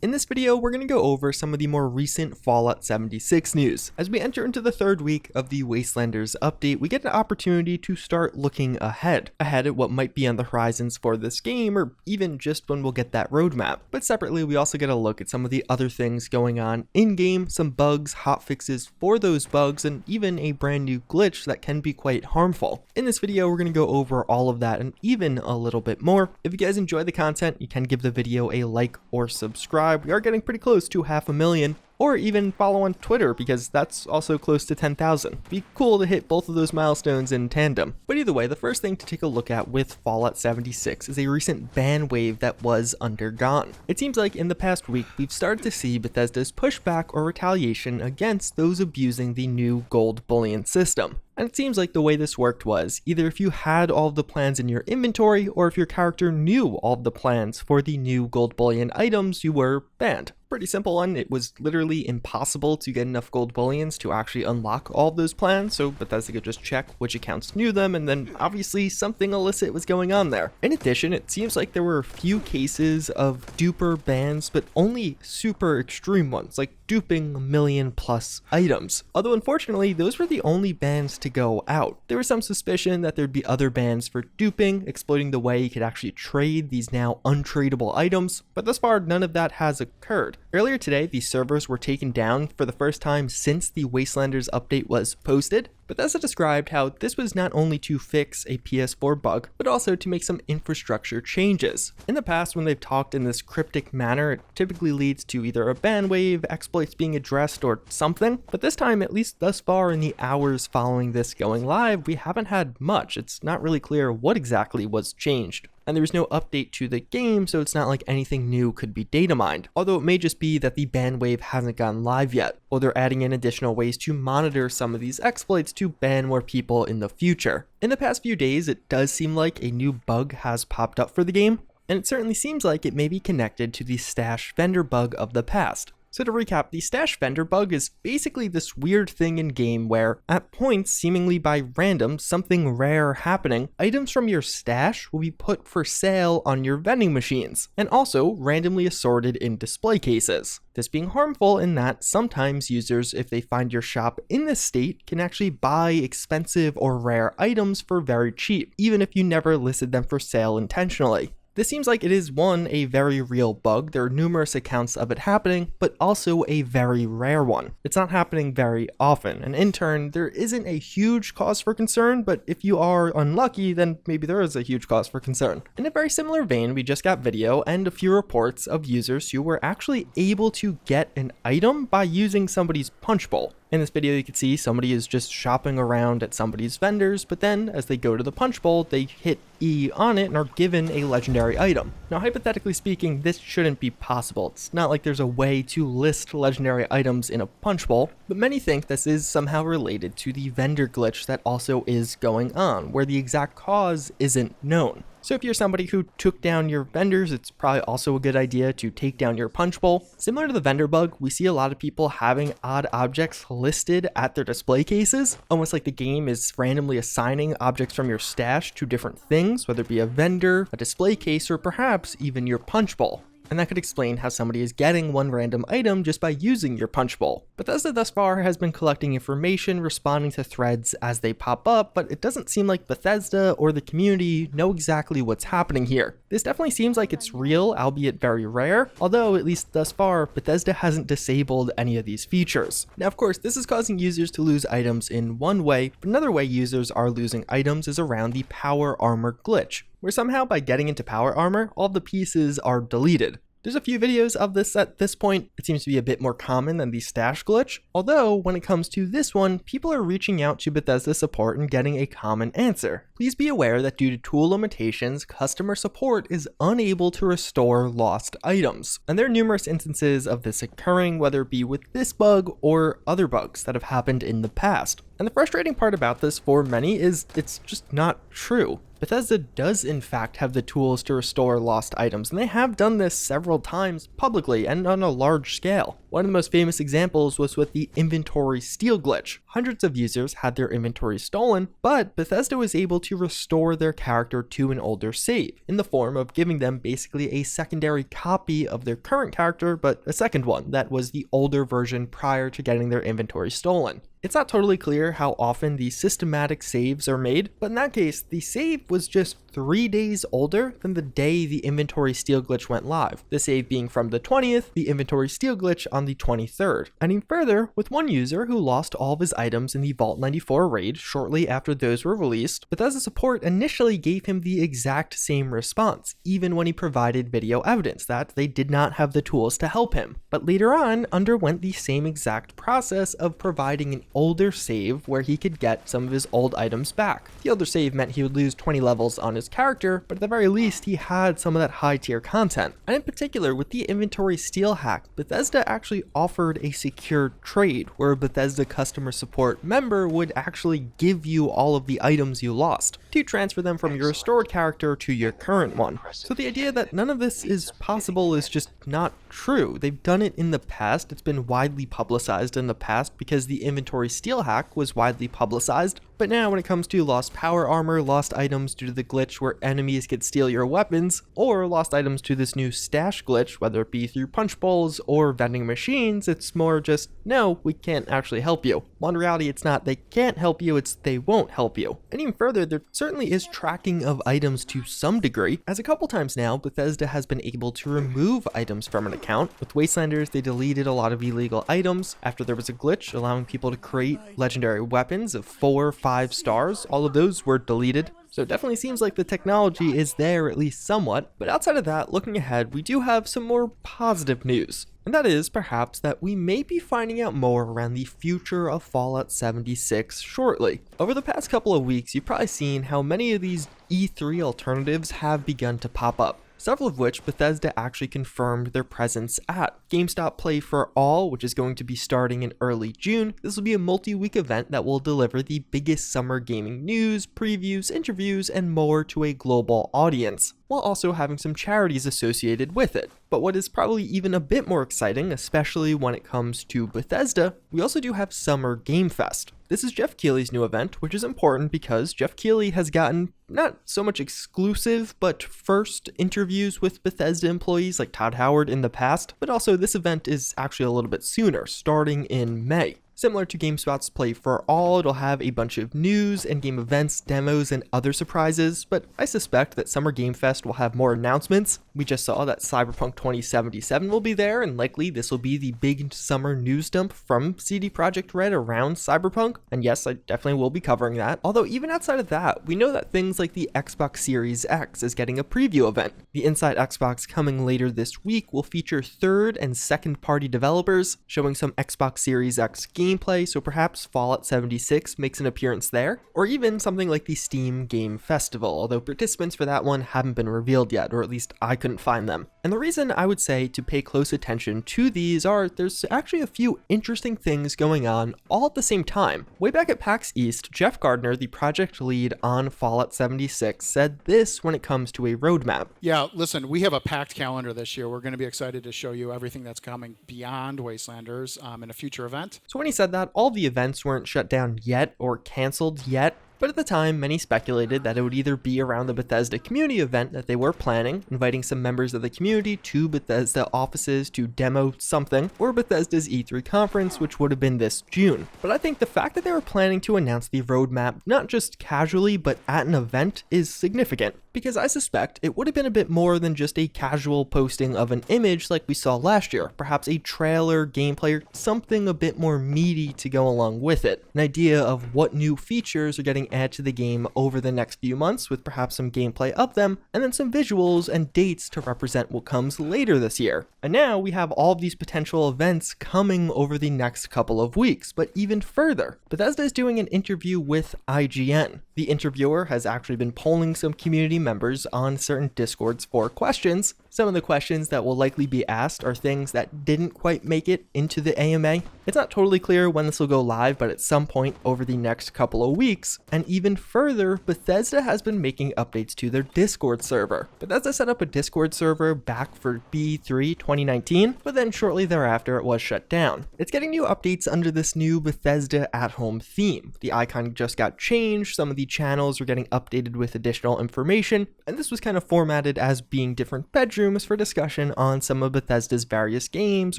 In this video, we're going to go over some of the more recent Fallout 76 news. As we enter into the third week of the Wastelanders update, we get an opportunity to start looking ahead at what might be on the horizons for this game, or even just when we'll get that roadmap. But separately, we also get a look at some of the other things going on in-game, some bugs, hotfixes for those bugs, and even a brand new glitch that can be quite harmful. In this video, we're going to go over all of that and even a little bit more. If you guys enjoy the content, you can give the video a like or subscribe. We are getting pretty close to 500,000, or even follow on Twitter because that's also close to 10,000. Be cool to hit both of those milestones in tandem. But either way, the first thing to take a look at with Fallout 76 is a recent ban wave that was undergone. It seems like in the past week, we've started to see Bethesda's pushback or retaliation against those abusing the new gold bullion system. And it seems like the way this worked was, either if you had all of the plans in your inventory, or if your character knew all of the plans for the new gold bullion items, you were banned. Pretty simple one. It was literally impossible to get enough gold bullions to actually unlock all of those plans, so Bethesda could just check which accounts knew them, and then obviously something illicit was going on there. In addition, it seems like there were a few cases of duper bans, but only super extreme ones, like duping 1 million plus items. Although unfortunately, those were the only bans to go out. There was some suspicion that there'd be other bans for duping, exploiting the way you could actually trade these now untradeable items, but thus far none of that has occurred. Earlier today, these servers were taken down for the first time since the Wastelanders update was posted. Bethesda described how this was not only to fix a PS4 bug, but also to make some infrastructure changes. In the past, when they've talked in this cryptic manner, it typically leads to either a ban wave, exploits being addressed, or something. But this time, at least thus far in the hours following this going live, we haven't had much. It's not really clear what exactly was changed. And there was no update to the game, so it's not like anything new could be data mined. Although it may just be that the ban wave hasn't gone live yet, or they're adding in additional ways to monitor some of these exploits to ban more people in the future. In the past few days, it does seem like a new bug has popped up for the game, and it certainly seems like it may be connected to the stash vendor bug of the past. So to recap, the stash vendor bug is basically this weird thing in game where, at points seemingly by random, something rare happening, items from your stash will be put for sale on your vending machines, and also randomly assorted in display cases. This being harmful in that sometimes users, if they find your shop in this state, can actually buy expensive or rare items for very cheap, even if you never listed them for sale intentionally. This seems like it is a very real bug. There are numerous accounts of it happening, but also a very rare one. It's not happening very often, and in turn, there isn't a huge cause for concern, but if you are unlucky, then maybe there is a huge cause for concern. In a very similar vein, we just got video and a few reports of users who were actually able to get an item by using somebody's punch bowl. In this video, you can see somebody is just shopping around at somebody's vendors, but then as they go to the punch bowl, they hit E on it and are given a legendary item. Now, hypothetically speaking, this shouldn't be possible. It's not like there's a way to list legendary items in a punch bowl, but many think this is somehow related to the vendor glitch that also is going on, where the exact cause isn't known. So if you're somebody who took down your vendors, it's probably also a good idea to take down your punch bowl. Similar to the vendor bug, we see a lot of people having odd objects listed at their display cases, almost like the game is randomly assigning objects from your stash to different things, whether it be a vendor, a display case, or perhaps even your punch bowl. And that could explain how somebody is getting one random item just by using your punch bowl. Bethesda thus far has been collecting information, responding to threads as they pop up, but it doesn't seem like Bethesda or the community know exactly what's happening here. This definitely seems like it's real, albeit very rare, although at least thus far, Bethesda hasn't disabled any of these features. Now of course, this is causing users to lose items in one way, but another way users are losing items is around the power armor glitch, where somehow by getting into power armor, all the pieces are deleted. There's a few videos of this at this point. It seems to be a bit more common than the stash glitch, although when it comes to this one, people are reaching out to Bethesda support and getting a common answer. Please be aware that due to tool limitations, customer support is unable to restore lost items. And there are numerous instances of this occurring, whether it be with this bug or other bugs that have happened in the past. And the frustrating part about this for many is it's just not true. Bethesda does in fact have the tools to restore lost items, and they have done this several times publicly and on a large scale. One of the most famous examples was with the inventory steal glitch. Hundreds of users had their inventory stolen, but Bethesda was able to restore their character to an older save, in the form of giving them basically a secondary copy of their current character, but a second one that was the older version prior to getting their inventory stolen. It's not totally clear how often these systematic saves are made, but in that case, the save was just 3 days older than the day the inventory steal glitch went live, the save being from the 20th, the inventory steal glitch on the 23rd. And even further, with one user who lost all of his items in the Vault 94 raid shortly after those were released, Bethesda support initially gave him the exact same response, even when he provided video evidence that they did not have the tools to help him, but later on underwent the same exact process of providing an older save where he could get some of his old items back. The older save meant he would lose 20 levels on his character, but at the very least he had some of that high tier content. And in particular, with the inventory steal hack, Bethesda actually offered a secure trade where a Bethesda customer support member would actually give you all of the items you lost to transfer them from your restored character to your current one. So the idea that none of this is possible is just not true. They've done it in the past. It's been widely publicized in the past because the inventory steal hack was widely publicized. But now when it comes to lost power armor, lost items due to the glitch where enemies could steal your weapons, or lost items to this new stash glitch, whether it be through punch bowls or vending machines, it's more just, no, we can't actually help you. Well, in reality, it's not they can't help you, it's they won't help you. And even further, there certainly is tracking of items to some degree, as a couple times now, Bethesda has been able to remove items from an account. With Wastelanders, they deleted a lot of illegal items after there was a glitch allowing people to create legendary weapons of 4 or 5 stars. All of those were deleted. So it definitely seems like the technology is there at least somewhat, but outside of that, looking ahead, we do have some more positive news. And that is perhaps that we may be finding out more around the future of Fallout 76 shortly. Over the past couple of weeks, you've probably seen how many of these E3 alternatives have begun to pop up, several of which Bethesda actually confirmed their presence at. GameStop Play for All, which is going to be starting in early June. This will be a multi-week event that will deliver the biggest summer gaming news, previews, interviews, and more to a global audience, while also having some charities associated with it. But what is probably even a bit more exciting, especially when it comes to Bethesda, we also do have Summer Game Fest. This is Jeff Keighley's new event, which is important because Jeff Keighley has gotten not so much exclusive, but first interviews with Bethesda employees like Todd Howard in the past, but also this event is actually a little bit sooner, starting in May. Similar to GameSpot's Play for All, it'll have a bunch of news, in-game events, demos, and other surprises, but I suspect that Summer Game Fest will have more announcements. We just saw that Cyberpunk 2077 will be there, and likely this will be the big summer news dump from CD Projekt Red around Cyberpunk, and yes, I definitely will be covering that. Although even outside of that, we know that things like the Xbox Series X is getting a preview event. The Inside Xbox coming later this week will feature third and second party developers showing some Xbox Series X gameplay, so perhaps Fallout 76 makes an appearance there, or even something like the Steam Game Festival, although participants for that one haven't been revealed yet, or at least I couldn't find them. And the reason I would say to pay close attention to these are there's actually a few interesting things going on all at the same time. Way back at PAX East, Jeff Gardner, the project lead on Fallout 76, said this when it comes to a roadmap. Yeah, listen, we have a packed calendar this year. We're going to be excited to show you everything that's coming beyond Wastelanders in a future event. So when he said that, all the events weren't shut down yet or canceled yet. But at the time, many speculated that it would either be around the Bethesda community event that they were planning, inviting some members of the community to Bethesda offices to demo something, or Bethesda's E3 conference, which would have been this June. But I think the fact that they were planning to announce the roadmap not just casually, but at an event is significant, because I suspect it would have been a bit more than just a casual posting of an image like we saw last year, perhaps a trailer, gameplay, or something a bit more meaty to go along with it. An idea of what new features are getting added to the game over the next few months, with perhaps some gameplay of them, and then some visuals and dates to represent what comes later this year. And now we have all of these potential events coming over the next couple of weeks, but even further, Bethesda is doing an interview with IGN. The interviewer has actually been polling some community members on certain Discords for questions. Some of the questions that will likely be asked are things that didn't quite make it into the AMA. It's not totally clear when this will go live, but at some point over the next couple of weeks. And even further, Bethesda has been making updates to their Discord server. Bethesda set up a Discord server back for B3 2019, but then shortly thereafter it was shut down. It's getting new updates under this new Bethesda at-home theme. The icon just got changed, some of the channels were getting updated with additional information, and this was kind of formatted as being different bedrooms for discussion on some of Bethesda's various games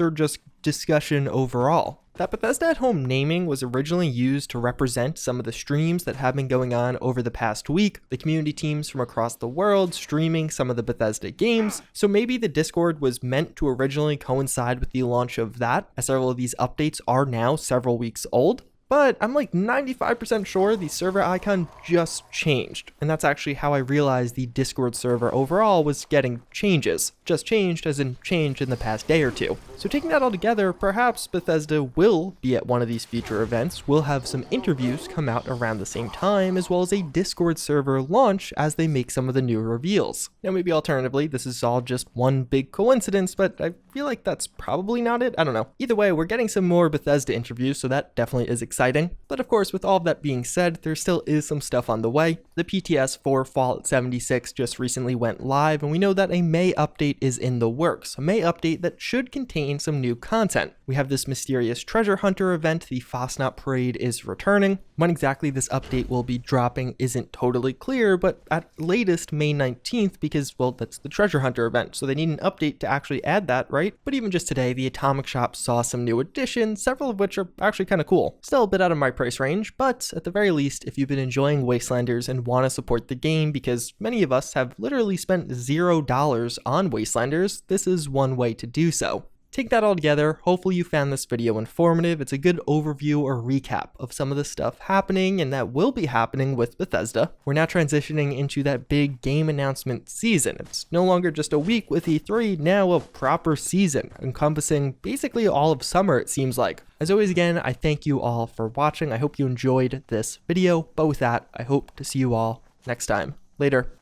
or just discussion overall. That Bethesda at Home naming was originally used to represent some of the streams that have been going on over the past week, the community teams from across the world streaming some of the Bethesda games, so maybe the Discord was meant to originally coincide with the launch of that, as several of these updates are now several weeks old. But I'm like 95% sure the server icon just changed, and that's actually how I realized the Discord server overall was getting changes. Just changed as in changed in the past day or two. So taking that all together, perhaps Bethesda will be at one of these future events, will have some interviews come out around the same time, as well as a Discord server launch as they make some of the new reveals. Now maybe alternatively, this is all just one big coincidence, but I feel like that's probably not it. I don't know. Either way, we're getting some more Bethesda interviews, so that definitely is exciting. But of course, with all of that being said, there still is some stuff on the way. The PTS for Fallout 76 just recently went live, and we know that a May update is in the works. A May update that should contain some new content. We have this mysterious treasure hunter event, the Fosnot Parade is returning. When exactly this update will be dropping isn't totally clear, but at latest May 19th, because, well, that's the treasure hunter event, so they need an update to actually add that, right? But even just today, the Atomic Shop saw some new additions, several of which are actually kind of cool. Still a bit out of my price range, but at the very least, if you've been enjoying Wastelanders and want to support the game, because many of us have literally spent $0 on Wastelanders, this is one way to do so. Take that all together, hopefully you found this video informative. It's a good overview or recap of some of the stuff happening and that will be happening with Bethesda. We're now transitioning into that big game announcement season. It's no longer just a week with E3, now a proper season, encompassing basically all of summer it seems like. As always again, I thank you all for watching. I hope you enjoyed this video, but with that, I hope to see you all next time. Later.